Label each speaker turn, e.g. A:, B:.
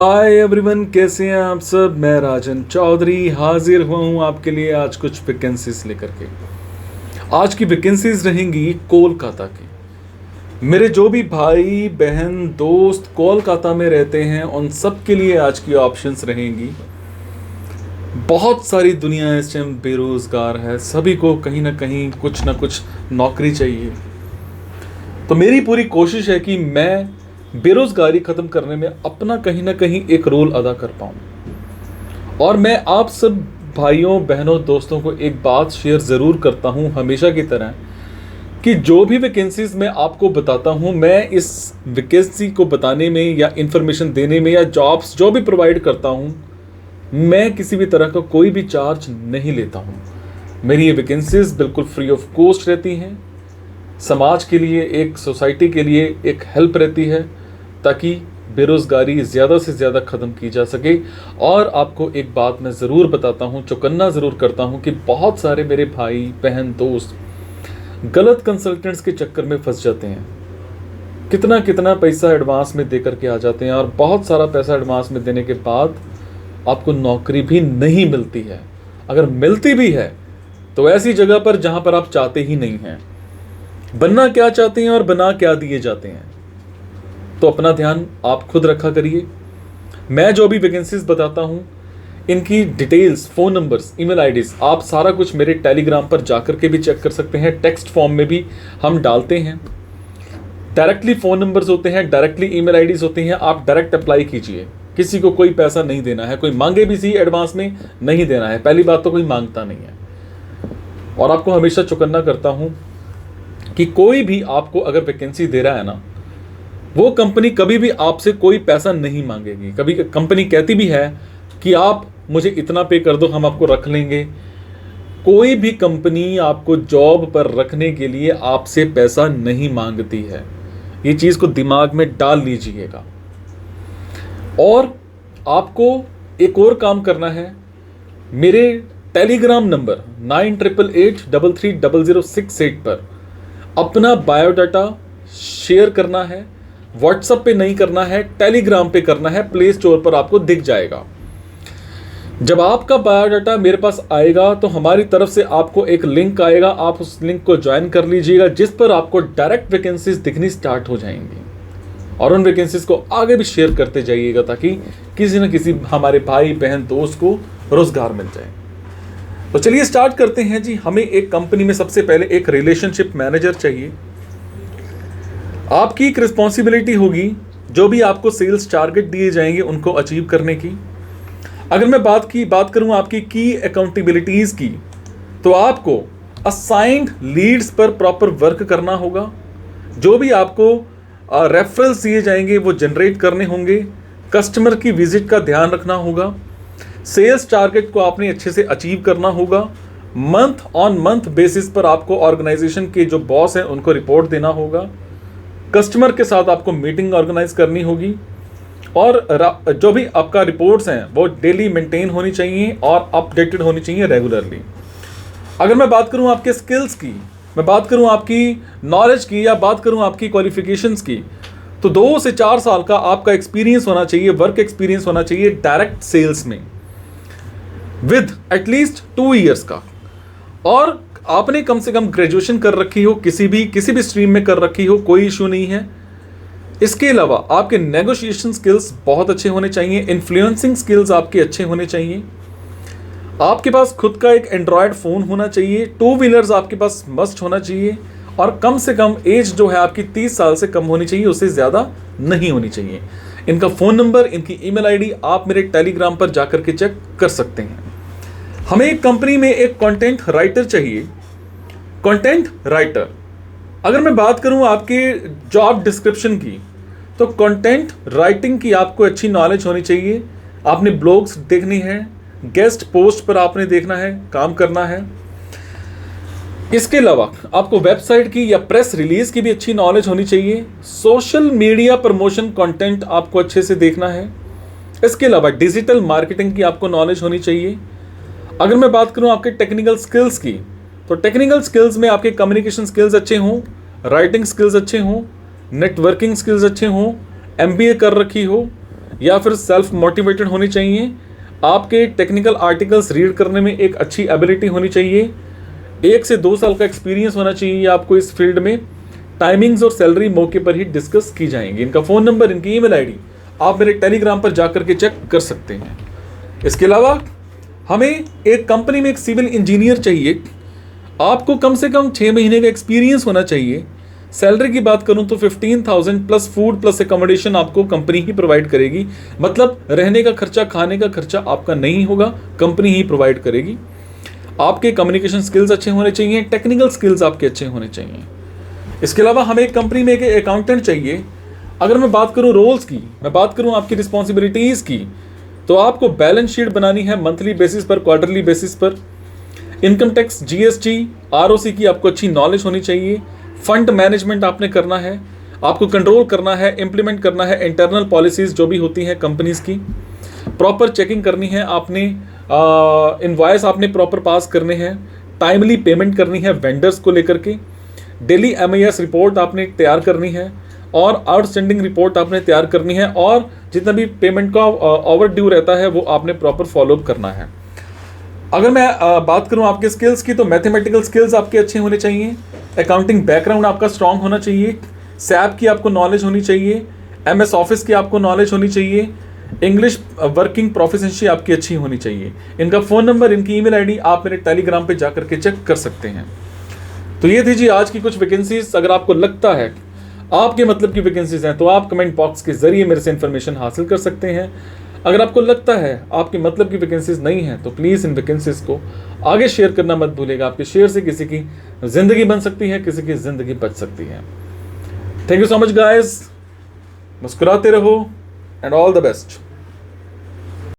A: Hi everyone, कैसे हैं आप सब। मैं राजन चौधरी हाजिर हुआ हूँ आपके लिए आज कुछ वैकेंसीज लेकर के। आज की वैकेंसीज रहेंगी कोलकाता की। मेरे जो भी भाई बहन दोस्त कोलकाता में रहते हैं उन सब के लिए आज की ऑप्शंस रहेंगी। बहुत सारी दुनिया इस टाइम बेरोज़गार है, सभी को कहीं ना कुछ नौकरी चाहिए। तो मेरी पूरी कोशिश है कि मैं बेरोज़गारी ख़त्म करने में अपना कहीं ना कहीं एक रोल अदा कर पाऊँ। और मैं आप सब भाइयों बहनों दोस्तों को एक बात शेयर ज़रूर करता हूँ हमेशा की तरह, कि जो भी वैकेंसीज मैं आपको बताता हूँ, मैं इस वैकेंसी को बताने में या इन्फॉर्मेशन देने में या जॉब्स जो भी प्रोवाइड करता हूँ, मैं किसी भी तरह का कोई भी चार्ज नहीं लेता हूँ। मेरी ये वैकेंसीज बिल्कुल फ्री ऑफ कॉस्ट रहती हैं। समाज के लिए, एक सोसाइटी के लिए एक हेल्प रहती है, ताकि बेरोज़गारी ज़्यादा से ज़्यादा ख़त्म की जा सके। और आपको एक बात मैं ज़रूर बताता हूँ, चौकन्ना ज़रूर करता हूँ कि बहुत सारे मेरे भाई बहन दोस्त गलत कंसल्टेंट्स के चक्कर में फंस जाते हैं। कितना कितना पैसा एडवांस में दे करके आ जाते हैं, और बहुत सारा पैसा एडवांस में देने के बाद आपको नौकरी भी नहीं मिलती है। अगर मिलती भी है तो ऐसी जगह पर जहाँ पर आप चाहते ही नहीं हैं। बनना क्या चाहते हैं और बना क्या दिए जाते हैं। तो अपना ध्यान आप खुद रखा करिए। मैं जो भी वैकेंसीज बताता हूँ, इनकी details, phone numbers, email IDs, आप सारा कुछ मेरे टेलीग्राम पर जाकर के भी चेक कर सकते हैं। टेक्स्ट फॉर्म में भी हम डालते हैं। डायरेक्टली फ़ोन नंबर्स होते हैं, डायरेक्टली ईमेल आईडीज़ होती हैं। आप डायरेक्ट अप्लाई कीजिए। किसी को कोई पैसा नहीं देना है, कोई मांगे भी सी एडवांस में नहीं देना है। पहली बात तो कोई मांगता नहीं है। और आपको हमेशा चौकन्ना करता हूँ कि कोई भी आपको अगर वैकेंसी दे रहा है ना, वो कंपनी कभी भी आपसे कोई पैसा नहीं मांगेगी। कभी कंपनी कहती भी है कि आप मुझे इतना पे कर दो, हम आपको रख लेंगे। कोई भी कंपनी आपको जॉब पर रखने के लिए आपसे पैसा नहीं मांगती है। ये चीज़ को दिमाग में डाल लीजिएगा। और आपको एक और काम करना है। मेरे टेलीग्राम नंबर 9888330068 पर अपना बायोडाटा शेयर करना है। व्हाट्सएप पे नहीं करना है, टेलीग्राम पे करना है। प्ले स्टोर पर आपको दिख जाएगा। जब आपका बायोडाटा मेरे पास आएगा तो हमारी तरफ से आपको एक लिंक आएगा। आप उस लिंक को ज्वाइन कर लीजिएगा, जिस पर आपको डायरेक्ट वैकेंसीज दिखनी स्टार्ट हो जाएंगी। और उन वैकेंसीज को आगे भी शेयर करते जाइएगा, ताकि किसी न किसी हमारे भाई बहन दोस्त को रोजगार मिल जाए। तो चलिए स्टार्ट करते हैं जी। हमें एक कंपनी में सबसे पहले एक रिलेशनशिप मैनेजर चाहिए। आपकी एक रिस्पॉन्सिबिलिटी होगी, जो भी आपको सेल्स टारगेट दिए जाएंगे उनको अचीव करने की। अगर मैं बात करूं आपकी की अकाउंटेबिलिटीज़ की, तो आपको असाइंड लीड्स पर प्रॉपर वर्क करना होगा। जो भी आपको रेफरल्स दिए जाएंगे वो जनरेट करने होंगे। कस्टमर की विजिट का ध्यान रखना होगा। सेल्स टारगेट को आपने अच्छे से अचीव करना होगा। मंथ ऑन मंथ बेसिस पर आपको ऑर्गेनाइजेशन के जो बॉस हैं उनको रिपोर्ट देना होगा। कस्टमर के साथ आपको मीटिंग ऑर्गेनाइज करनी होगी। और जो भी आपका रिपोर्ट्स हैं वो डेली मेंटेन होनी चाहिए और अपडेटेड होनी चाहिए रेगुलरली। अगर मैं बात करूं आपके स्किल्स की, मैं बात करूं आपकी नॉलेज की, या बात करूं आपकी क्वालिफिकेशंस की, तो 2 से 4 साल का आपका एक्सपीरियंस होना चाहिए, वर्क एक्सपीरियंस होना चाहिए डायरेक्ट सेल्स में, विद एटलीस्ट 2 ईयर्स का। और आपने कम से कम ग्रेजुएशन कर रखी हो, किसी भी स्ट्रीम में कर रखी हो, कोई इशू नहीं है। इसके अलावा आपके नेगोशिएशन स्किल्स बहुत अच्छे होने चाहिए। इन्फ्लुएंसिंग स्किल्स आपके अच्छे होने चाहिए। आपके पास खुद का एक एंड्रॉयड फ़ोन होना चाहिए। 2 व्हीलर्स आपके पास मस्ट होना चाहिए। और कम से कम एज जो है आपकी 30 साल से कम होनी चाहिए, उससे ज़्यादा नहीं होनी चाहिए। इनका फ़ोन नंबर, इनकी ईमेल आईडी आप मेरे टेलीग्राम पर जाकर के चेक कर सकते हैं। हमें एक कंपनी में एक कंटेंट राइटर चाहिए। कंटेंट राइटर, अगर मैं बात करूं आपके जॉब डिस्क्रिप्शन की, तो कंटेंट राइटिंग की आपको अच्छी नॉलेज होनी चाहिए। आपने ब्लॉग्स देखनी है, गेस्ट पोस्ट पर आपने देखना है, काम करना है। इसके अलावा आपको वेबसाइट की या प्रेस रिलीज की भी अच्छी नॉलेज होनी चाहिए। सोशल मीडिया प्रमोशन कंटेंट आपको अच्छे से देखना है। इसके अलावा डिजिटल मार्केटिंग की आपको नॉलेज होनी चाहिए। अगर मैं बात करूं आपके टेक्निकल स्किल्स की, तो टेक्निकल स्किल्स में आपके कम्युनिकेशन स्किल्स अच्छे हों, राइटिंग स्किल्स अच्छे हों, नेटवर्किंग स्किल्स अच्छे हों, एमबीए कर रखी हो, या फिर सेल्फ मोटिवेटेड होनी चाहिए, आपके टेक्निकल आर्टिकल्स रीड करने में एक अच्छी एबिलिटी होनी चाहिए, 1 से 2 साल का एक्सपीरियंस होना चाहिए आपको इस फील्ड में। टाइमिंग्स और सैलरी मौके पर ही डिस्कस की जाएंगी। इनका फ़ोन नंबर, इनकी ईमेल आईडी आप मेरे टेलीग्राम पर जाकर के चेक कर सकते हैं। इसके अलावा हमें एक कंपनी में एक सिविल इंजीनियर चाहिए, आपको कम से कम 6 महीने का एक्सपीरियंस होना चाहिए। सैलरी की बात करूं तो 15,000 प्लस फूड प्लस एकोमोडेशन आपको कंपनी ही प्रोवाइड करेगी, मतलब रहने का खर्चा, खाने का खर्चा आपका नहीं होगा, कंपनी ही प्रोवाइड करेगी। आपके कम्युनिकेशन स्किल्स अच्छे होने चाहिए, टेक्निकल स्किल्स आपके अच्छे होने चाहिए। इसके अलावा हमें एक कंपनी में एक अकाउंटेंट चाहिए। अगर मैं बात करूं रोल्स की, मैं बात करूं आपकी रिस्पॉन्सिबिलिटीज़ की, तो आपको बैलेंस शीट बनानी है मंथली बेसिस पर, क्वार्टरली बेसिस पर। इनकम टैक्स, जीएसटी, आरओसी की आपको अच्छी नॉलेज होनी चाहिए। फंड मैनेजमेंट आपने करना है, आपको कंट्रोल करना है, इम्प्लीमेंट करना है इंटरनल पॉलिसीज़ जो भी होती हैं कंपनीज़ की। प्रॉपर चेकिंग करनी है आपने, इनवॉइस आपने प्रॉपर पास करने हैं, टाइमली पेमेंट करनी है वेंडर्स को लेकर के, डेली एमआईएस रिपोर्ट आपने तैयार करनी है और आउटस्टैंडिंग रिपोर्ट आपने तैयार करनी है, और जितना भी पेमेंट का ओवर ड्यू रहता है वो आपने प्रॉपर फॉलोअप करना है। अगर मैं बात करूं आपके स्किल्स की, तो मैथमेटिकल स्किल्स आपके अच्छे होने चाहिए, अकाउंटिंग बैकग्राउंड आपका स्ट्रांग होना चाहिए, सैप की आपको नॉलेज होनी चाहिए, एमएस ऑफिस की आपको नॉलेज होनी चाहिए, इंग्लिश वर्किंग प्रोफिशिएंसी आपकी अच्छी होनी चाहिए। इनका फ़ोन नंबर, इनकी ईमेल आईडी आप मेरे टेलीग्राम पे जाकर के चेक कर सकते हैं। तो ये थी जी आज की कुछ वैकेंसीज। अगर आपको लगता है आपके मतलब की वैकेंसीज हैं तो आप कमेंट बॉक्स के जरिए मेरे से इन्फॉर्मेशन हासिल कर सकते हैं। अगर आपको लगता है आपके मतलब की वैकेंसीज नहीं हैं तो प्लीज़ इन वैकेंसीज को आगे शेयर करना मत भूलिएगा। आपके शेयर से किसी की ज़िंदगी बन सकती है, किसी की ज़िंदगी बच सकती है। Thank you so much guys, मुस्कुराते रहो एंड ऑल द बेस्ट।